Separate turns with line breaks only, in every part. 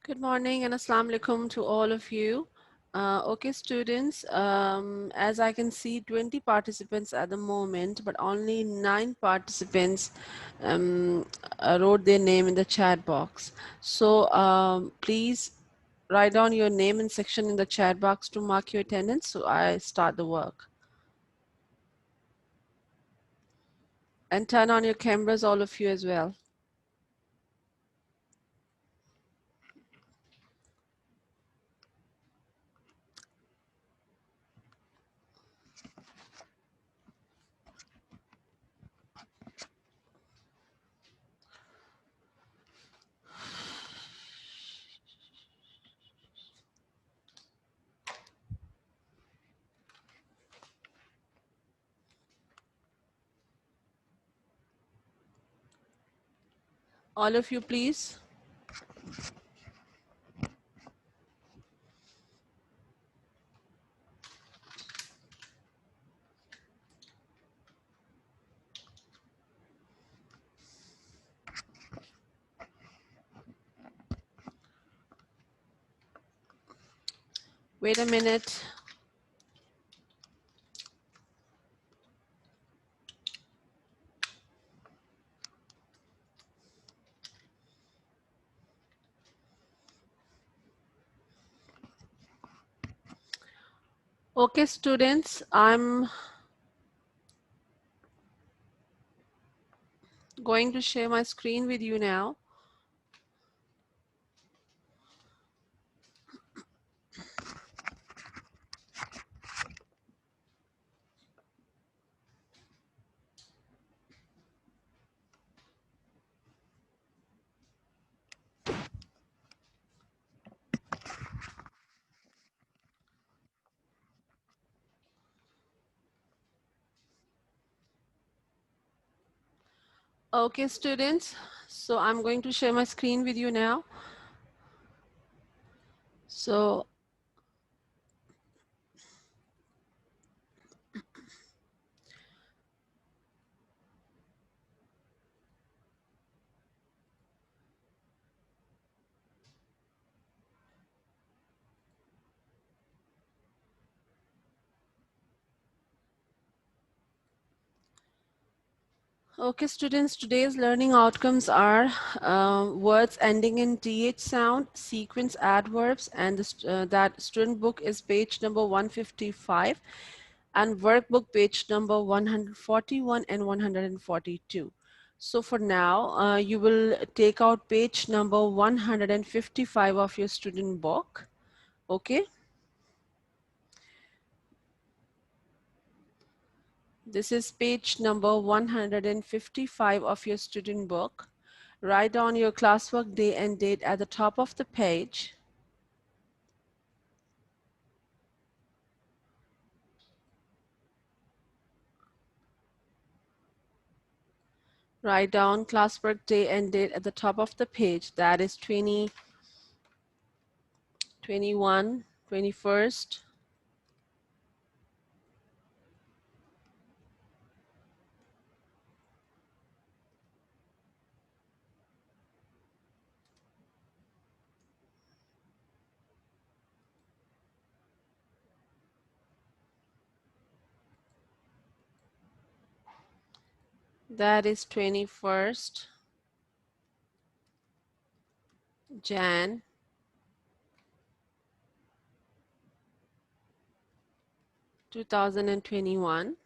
Good morning and assalamu alaikum to all of you. Okay, students, as I can see 20 participants at the moment, but only 9 participants wrote their name in the chat box. So please write down your name and section in the chat box to mark your attendance so I start the work. And turn on your cameras, all of you as well. All of you, please. Wait a minute. Okay, students, I'm going to share my screen with you now. Okay, students, so I'm going to share my screen with you now. So, okay, students, today's learning outcomes are words ending in TH sound, sequence adverbs, and that student book is page number 155 and workbook page number 141 and 142. So for now, you will take out page number 155 of your student book. Okay. This is page number 155 of your student book. Write down your classwork day and date at the top of the page. Write down classwork day and date at the top of the page. That is 20, 21, 21st. That is 21st Jan 2021.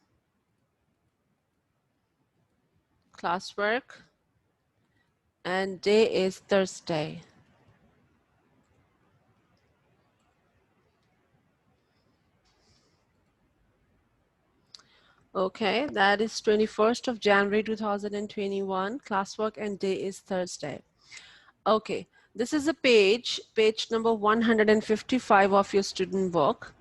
Classwork and day is Thursday. Okay, that is 21st of January 2021. Classwork and day is Thursday. Okay, this is a page number 155 of your student book.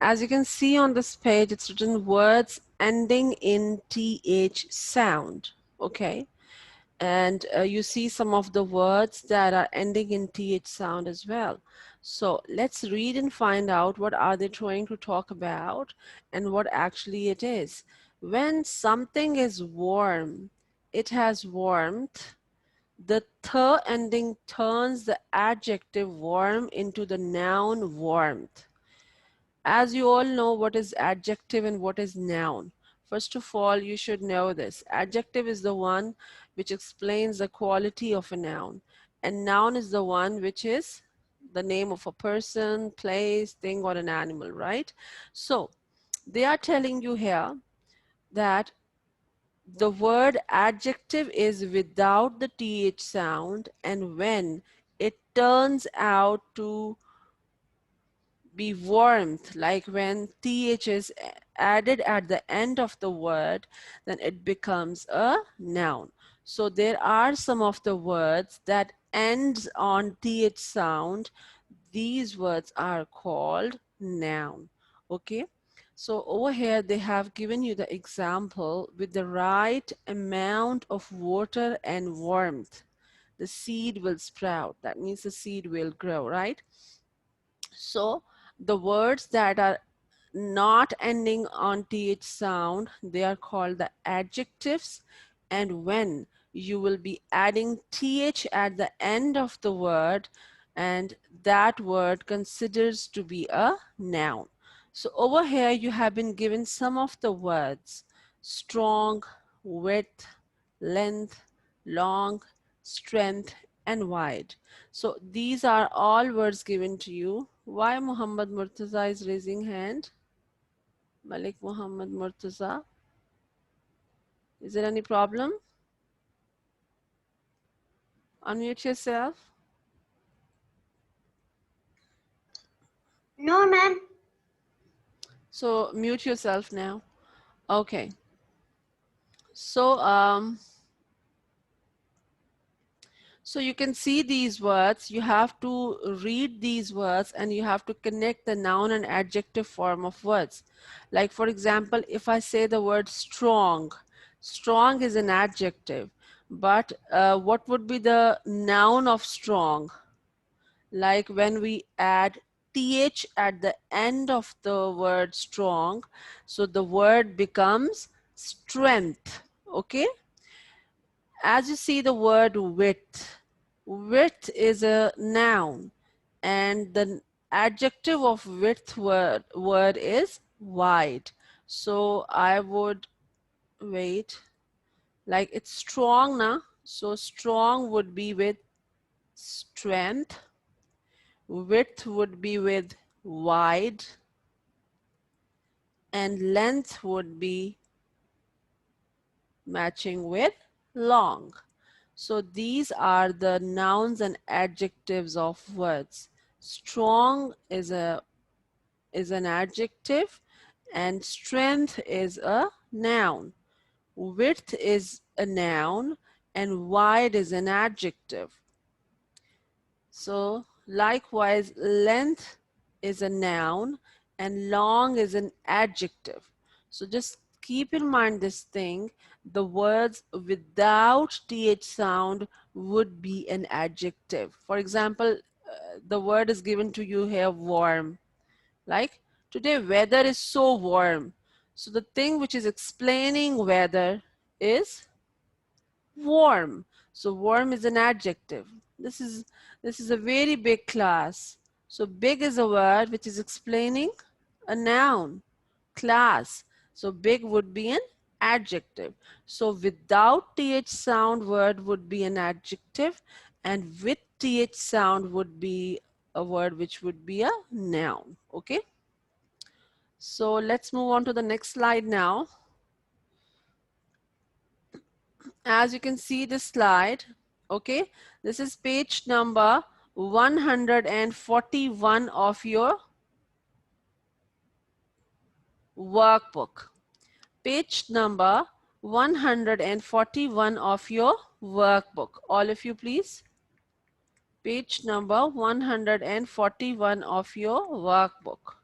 As you can see on this page, it's written words ending in TH sound. Okay, and you see some of the words that are ending in TH sound as well. So let's read and find out what are they trying to talk about and what actually it is. When something is warm, it has warmth, The th ending turns the adjective warm into the noun warmth. As you all know what is adjective and what is noun. First of all, you should know this. Adjective is the one which explains the quality of a noun, and noun is the one which is the name of a person, place, thing, or an animal, right? So they are telling you here that the word adjective is without the th sound, and when it turns out to be warmth, like when th is added at the end of the word, then it becomes a noun. So there are some of the words that ends on th sound. These words are called noun. Okay, so over here they have given you the example: with the right amount of water and warmth, the seed will sprout. That means the seed will grow, right? So the words that are not ending on th sound, they are called the adjectives. And when you will be adding th at the end of the word, and that word considers to be a noun. So over here you have been given some of the words: strong, width, length, long, strength, and wide. So these are all words given to you. Why Muhammad Murtaza is raising hand? Malik Muhammad Murtaza. Is there any problem? Unmute yourself.
No, ma'am.
So mute yourself now. Okay. So so you can see these words. You have to read these words and you have to connect the noun and adjective form of words. Like for example, if I say the word strong, strong is an adjective, but what would be the noun of strong? Like when we add th at the end of the word strong, so the word becomes strength. Okay, as you see the word width, width is a noun, and the adjective of width word is wide. So I would wait, like it's strong now, so strong would be with strength, width would be with wide, and length would be matching with long. So these are the nouns and adjectives of words. Strong is an adjective, and strength is a noun. Width is a noun, and wide is an adjective. So likewise, length is a noun and long is an adjective. So just keep in mind this thing. The words without th sound would be an adjective. For example, the word is given to you here, warm. Like today weather is so warm. So the thing which is explaining weather is warm. So warm is an adjective. This is this is a very big class. So big is a word which is explaining a noun, class. So big would be an adjective. So without th sound word would be an adjective, and with th sound would be a word which would be a noun. Okay. So let's move on to the next slide now. As you can see this slide, okay, this is page number 141 of your workbook. Page number 141 of your workbook. All of you, please. Page number 141 of your workbook.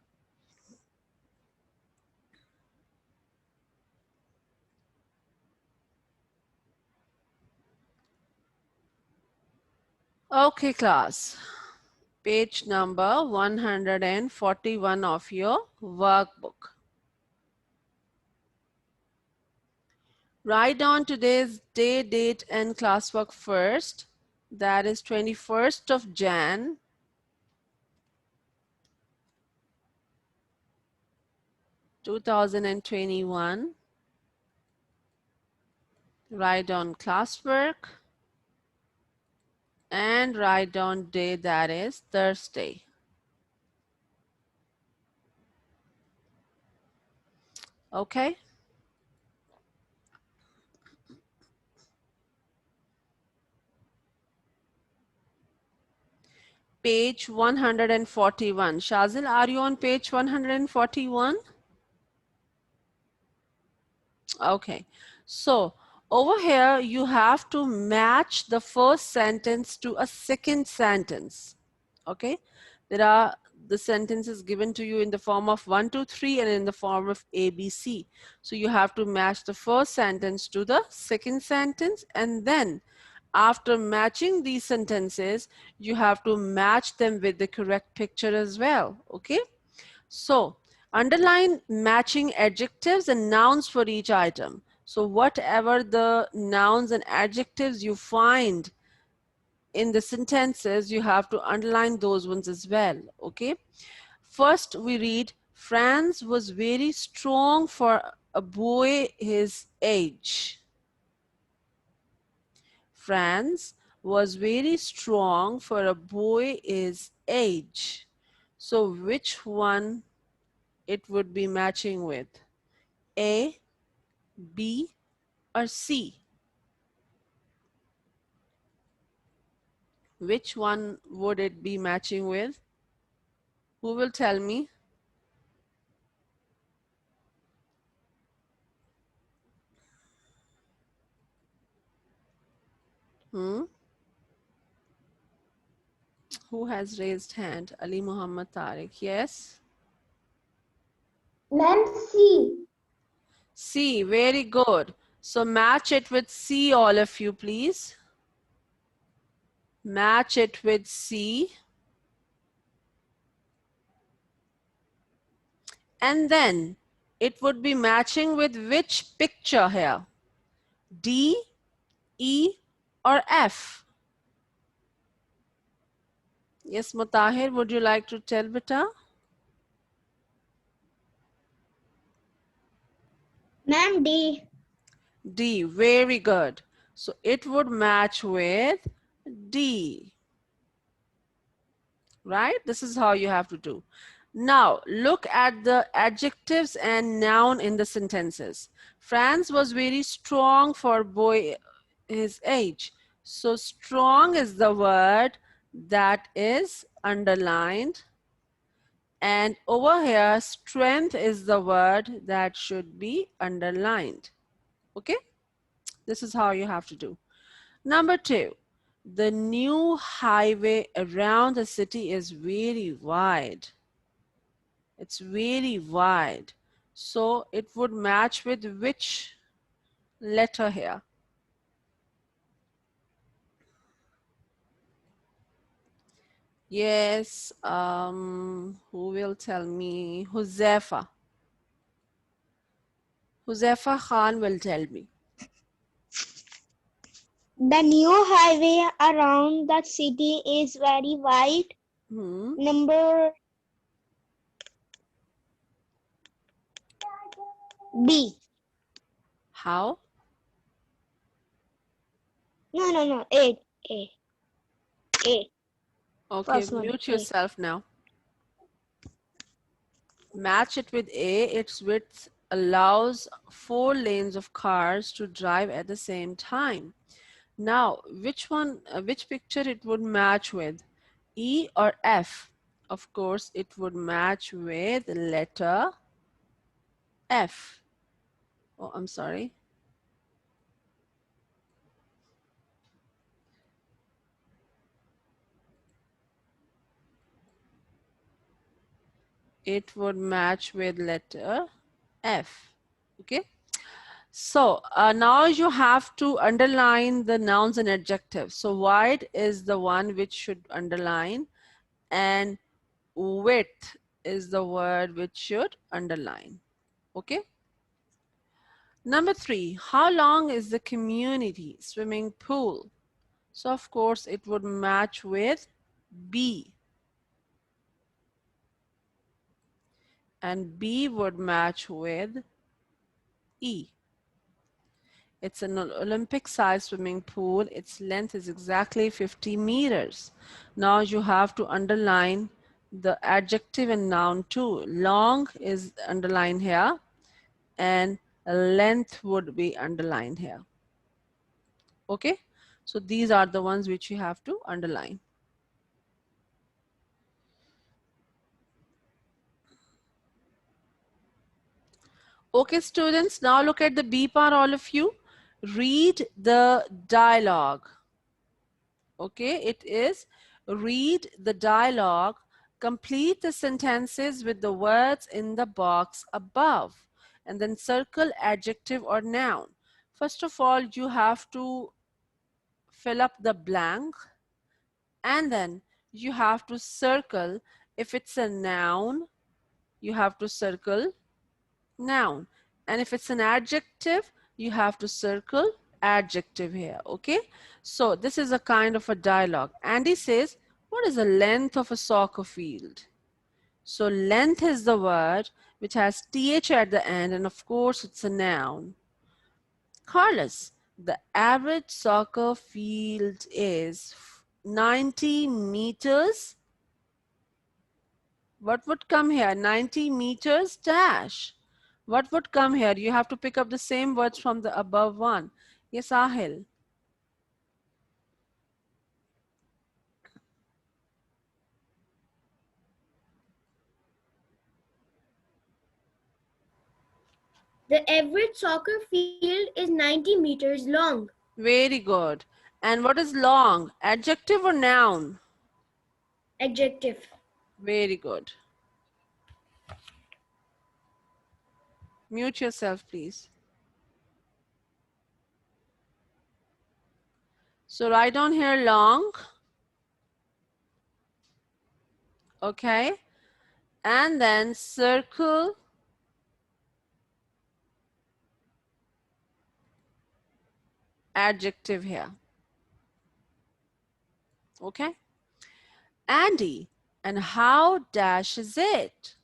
Okay, class. Page number 141 of your workbook. Write down today's day, date, and classwork first. That is 21st of Jan 2021. Write down classwork and write down day, that is Thursday. Okay. Page 141. Shazil, are you on page 141? Okay. So over here, you have to match the first sentence to a second sentence. Okay. There are the sentences given to you in the form of 1, 2, 3 and in the form of A, B, C. So you have to match the first sentence to the second sentence, and then after matching these sentences, you have to match them with the correct picture as well. Okay. So underline matching adjectives and nouns for each item. So whatever the nouns and adjectives you find in the sentences, you have to underline those ones as well. Okay. First we read, Franz was very strong for a boy his age. Franz was very strong for a boy his age. So which one it would be matching with? A, B, or C? Which one would it be matching with? Who will tell me? Hmm? Who has raised hand? Ali Muhammad Tariq. Yes?
Ma'am, C.
C. Very good. So match it with C, all of you, please. Match it with C. And then it would be matching with which picture here? D, E, or F? Yes, Mutahir, would you like to tell beta?
Ma'am, D.
D, very good. So it would match with D, right? This is how you have to do. Now, look at the adjectives and noun in the sentences. Franz was very strong for boy his age. So strong is the word that is underlined. And over here, strength is the word that should be underlined. Okay? This is how you have to do. Number 2, the new highway around the city is very wide. It's very wide. So it would match with which letter here? Yes, who will tell me? Huzefa. Huzefa Khan will tell me.
The new highway around the city is very wide.
Hmm.
Number B.
How?
No. A. A. A.
Okay,
First one.
mute
A.
yourself now. Match it with A. Its width allows 4 lanes of cars to drive at the same time. Now, which one, which picture it would match with? E or F? Of course, it would match with letter F. Oh, I'm sorry. It would match with letter F. Okay. So now you have to underline the nouns and adjectives. So wide is the one which should underline, and width is the word which should underline. Okay. Number 3, how long is the community swimming pool? So of course it would match with B. And B would match with E. It's an Olympic-sized swimming pool. Its length is exactly 50 meters. Now you have to underline the adjective and noun too. Long is underlined here and length would be underlined here. Okay, so these are the ones which you have to underline. Okay, students, now look at the B part, all of you. Read the dialogue. Okay, it is read the dialogue, complete the sentences with the words in the box above, and then circle adjective or noun. First of all, you have to fill up the blank, and then you have to circle. If it's a noun, you have to circle noun, and if it's an adjective, you have to circle adjective here. Okay, so this is a kind of a dialogue. Andy says, what is the length of a soccer field? So length is the word which has th at the end, and of course it's a noun. Carlos, the average soccer field is 90 meters. What would come here? 90 meters dash. What would come here? You have to pick up the same words from the above one. Yes, Ahil.
The average soccer field is 90 meters long.
Very good. And what is long? Adjective or noun?
Adjective.
Very good. Mute yourself, please. So write down here long. Okay. And then circle adjective here. Okay. Andy, and how dash is it?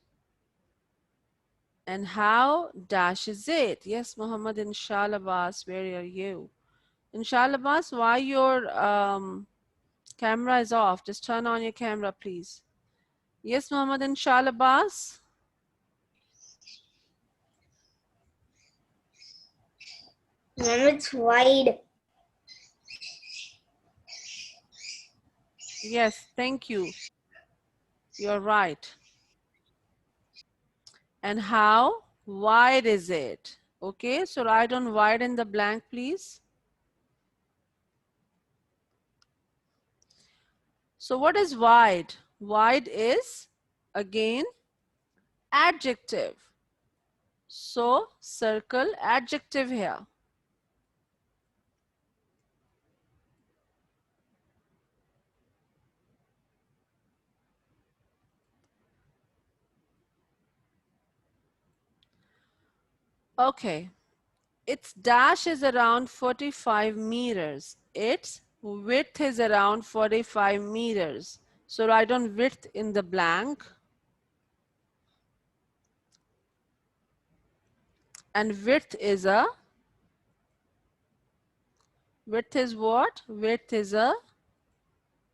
And how dash is it? Yes, Muhammad Inshallah Bas, where are you? Inshallah Bas, why your camera is off? Just turn on your camera, please. Yes, Muhammad Inshallah Bas.
It's wide.
Yes, thank you. You're right. And how wide is it? Okay, so write on wide in the blank, please. So what is wide? Wide is, again, adjective. So circle adjective here. Okay, its dash is around 45 meters. Its width is around 45 meters. So write on width in the blank. And width is what? Width is a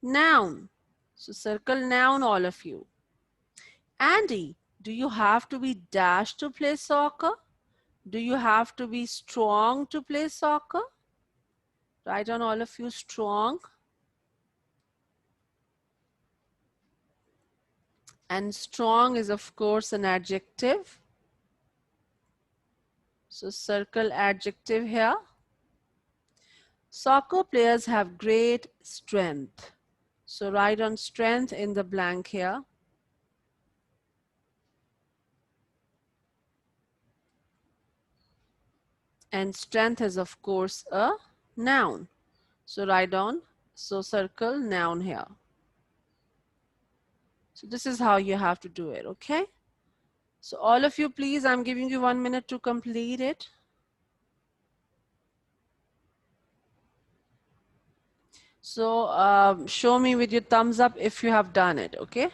noun. So circle noun, all of you. Andy, do you have to be dash to play soccer? Do you have to be strong to play soccer? Write on, all of you, strong. And strong is of course an adjective. So circle adjective here. Soccer players have great strength. So write on strength in the blank here. And strength is of course a noun. So write on, so circle noun here. So this is how you have to do it, okay? So all of you, please, I'm giving you 1 minute to complete it. So show me with your thumbs up if you have done it, okay?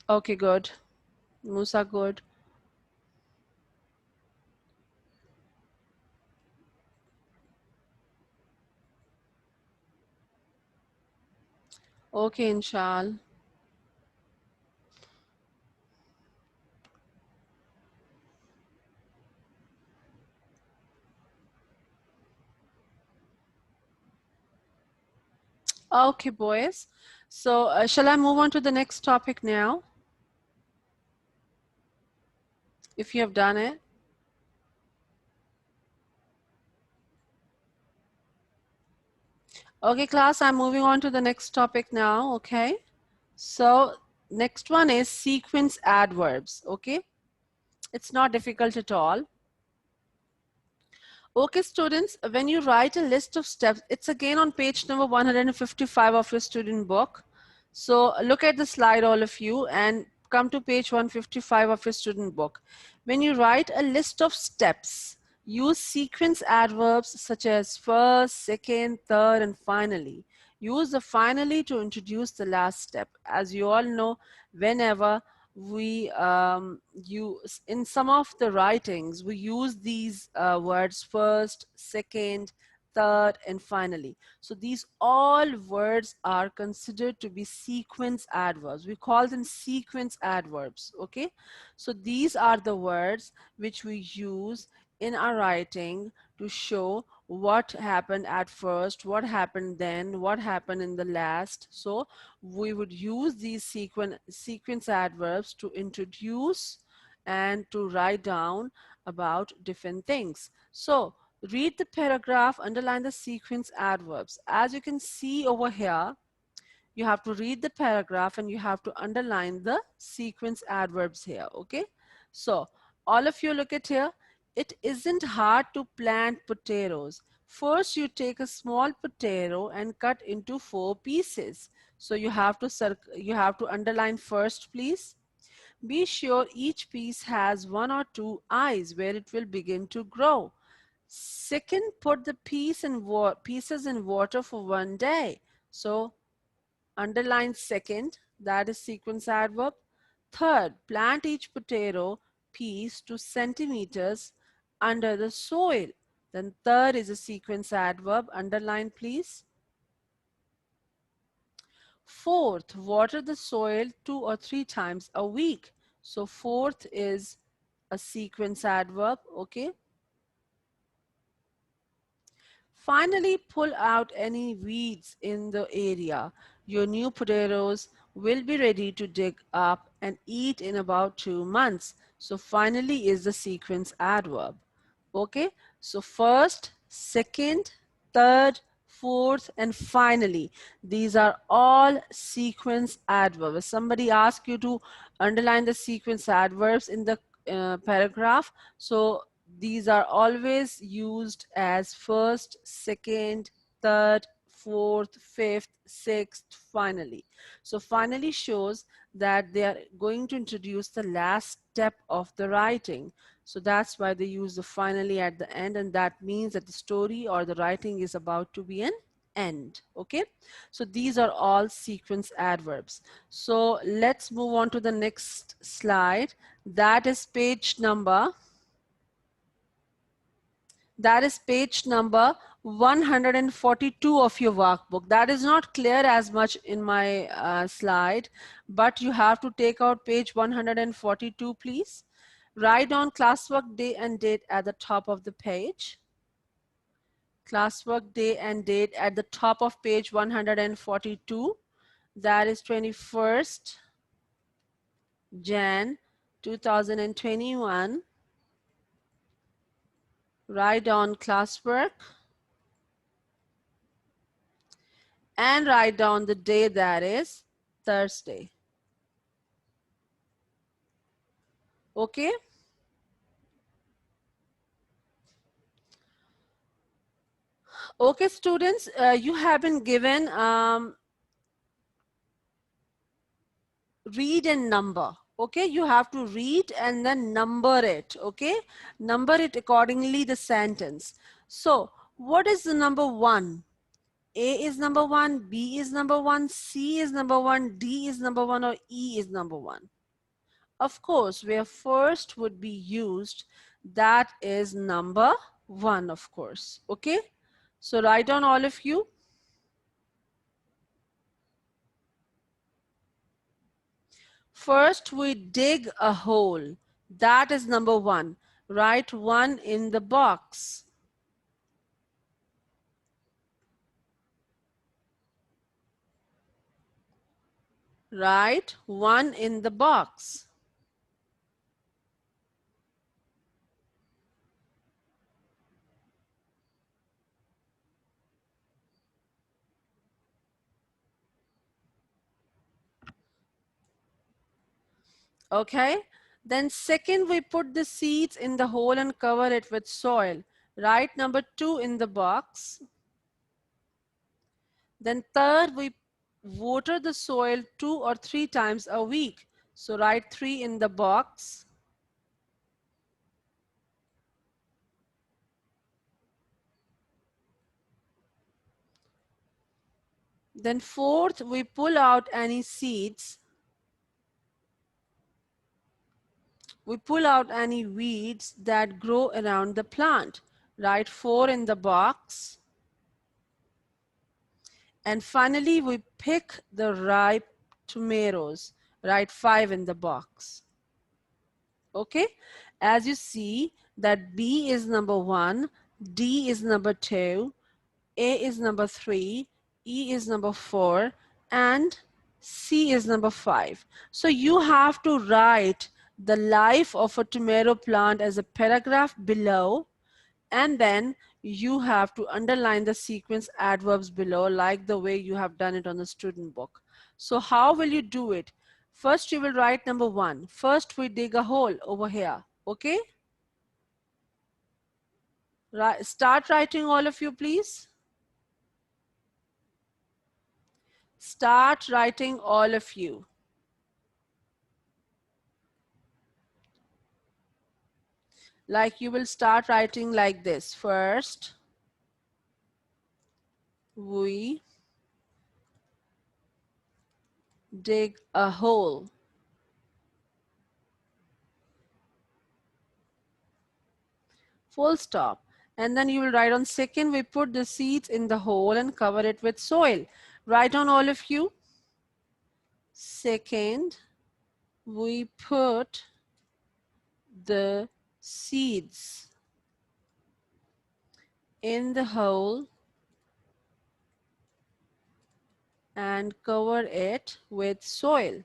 Okay, good. Musa, good. Okay, Inshal. Okay, boys. So shall I move on to the next topic now? If you have done it. Okay, class, I'm moving on to the next topic now, okay? So next one is sequence adverbs, okay? It's not difficult at all. Okay, students, when you write a list of steps, it's again on page number 155 of your student book. So look at the slide, all of you, and come to page 155 of your student book. When you write a list of steps, use sequence adverbs such as first, second, third, and finally. Use the finally to introduce the last step. As you all know, whenever we use in some of the writings, we use these words first, second, third, and finally. So these all words are considered to be sequence adverbs. We call them sequence adverbs, okay? So these are the words which we use in our writing to show what happened at first, what happened then, what happened in the last. So we would use these sequence adverbs to introduce and to write down about different things. So read the paragraph, underline the sequence adverbs. As you can see over here, you have to read the paragraph and you have to underline the sequence adverbs here, okay? So all of you look at here. It isn't hard to plant potatoes. First, you take a small potato and cut into 4 pieces. So you have to underline first, please. Be sure each piece has 1 or 2 eyes where it will begin to grow. Second, put the pieces in water for 1 day. So underline second, that is sequence adverb. Third, plant each potato piece to centimeters under the soil. Then third is a sequence adverb, underline please. Fourth, water the soil 2 or 3 times a week. So fourth is a sequence adverb, okay? Finally, pull out any weeds in the area. Your new potatoes will be ready to dig up and eat in about 2 months. So finally is the sequence adverb. Okay, so first, second, third, fourth, and finally. These are all sequence adverbs. If somebody asks you to underline the sequence adverbs in the paragraph, so these are always used as first, second, third, fourth, fifth, sixth, finally. So finally shows that they are going to introduce the last step of the writing. So that's why they use the finally at the end, and that means that the story or the writing is about to be an end. Okay, so these are all sequence adverbs. So let's move on to the next slide. That is page number 142 of your workbook. That is not clear as much in my slide, but you have to take out page 142, please. Write down classwork day and date at the top of the page. Classwork day and date at the top of page 142. That is 21st Jan 2021. Write down classwork and write down the day, that is Thursday. Okay. Okay, students, you have been given read and number. Okay, you have to read and then number it. Okay, number it accordingly the sentence. So what is the number 1? A is number 1, B is number 1, C is number 1, D is number 1, or E is number 1? Of course, where first would be used, that is number 1, of course. Okay, so write down all of you. First, we dig a hole. That is number 1. Write 1 in the box. Write 1 in the box. Okay, then second, we put the seeds in the hole and cover it with soil. Write number 2 in the box. Then third, we water the soil 2 or 3 times a week. So write 3 in the box. Then fourth, we pull out any seeds. We pull out any weeds that grow around the plant. Write 4 in the box. And finally, we pick the ripe tomatoes. Write 5 in the box. Okay, as you see that B is number 1, D is number 2, A is number 3, E is number 4, and C is number 5. So you have to write the life of a tomato plant as a paragraph below, and then you have to underline the sequence adverbs below like the way you have done it on the student book. So how will you do it? First you will write number 1. First we dig a hole over here. Okay? Right, start writing all of you please. Start writing all of you. Like you will start writing like this. First, we dig a hole. Full stop. And then you will write on second, we put the seeds in the hole and cover it with soil. Write on all of you. Second, we put the seeds in the hole and cover it with soil.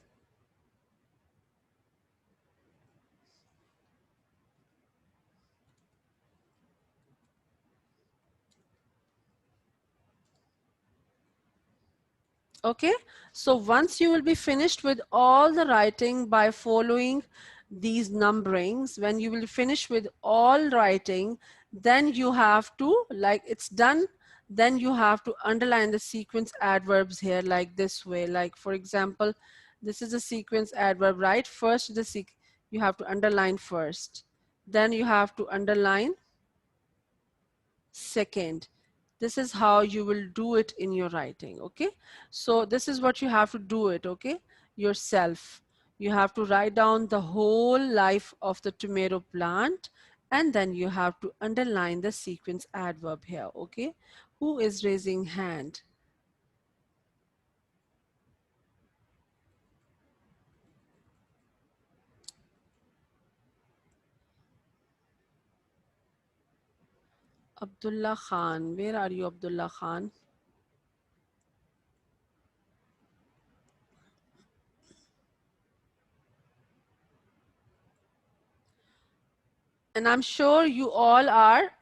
Okay, so once you will be finished with all the writing by following these numberings, when you will finish with all writing, then you have to, like it's done, then you have to underline the sequence adverbs here like this way. Like for example, this is a sequence adverb, right? First, you have to underline first. Then you have to underline second. This is how you will do it in your writing. Okay, so this is what you have to do it. Okay, yourself. You have to write down the whole life of the tomato plant, and then you have to underline the sequence adverb here. Okay, who is raising hand? Abdullah Khan. Where are you, Abdullah Khan? And I'm sure you all are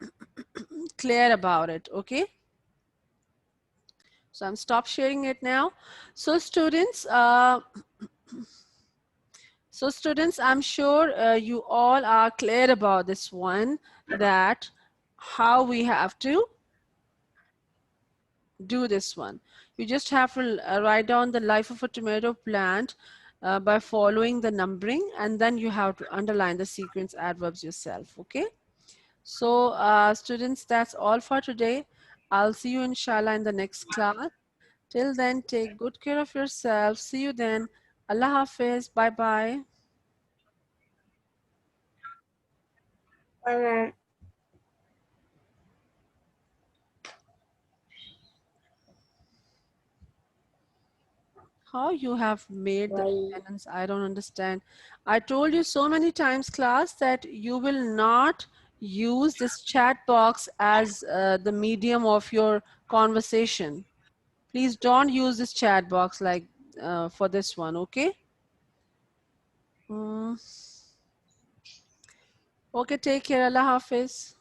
clear about it. Okay, so I'm stop sharing it now. So students, I'm sure you all are clear about this one, that how we have to do this one. You just have to write down the life of a tomato plant by following the numbering, and then you have to underline the sequence adverbs yourself. Okay. So students, that's all for today. I'll see you inshallah in the next class. Till then, take good care of yourself. See you then. Allah Hafiz. Bye bye. How you have made the penance, I don't understand. I told you so many times, class, that you will not use this chat box as the medium of your conversation. Please don't use this chat box like for this one, okay? Mm. Okay, take care. Allah Hafiz.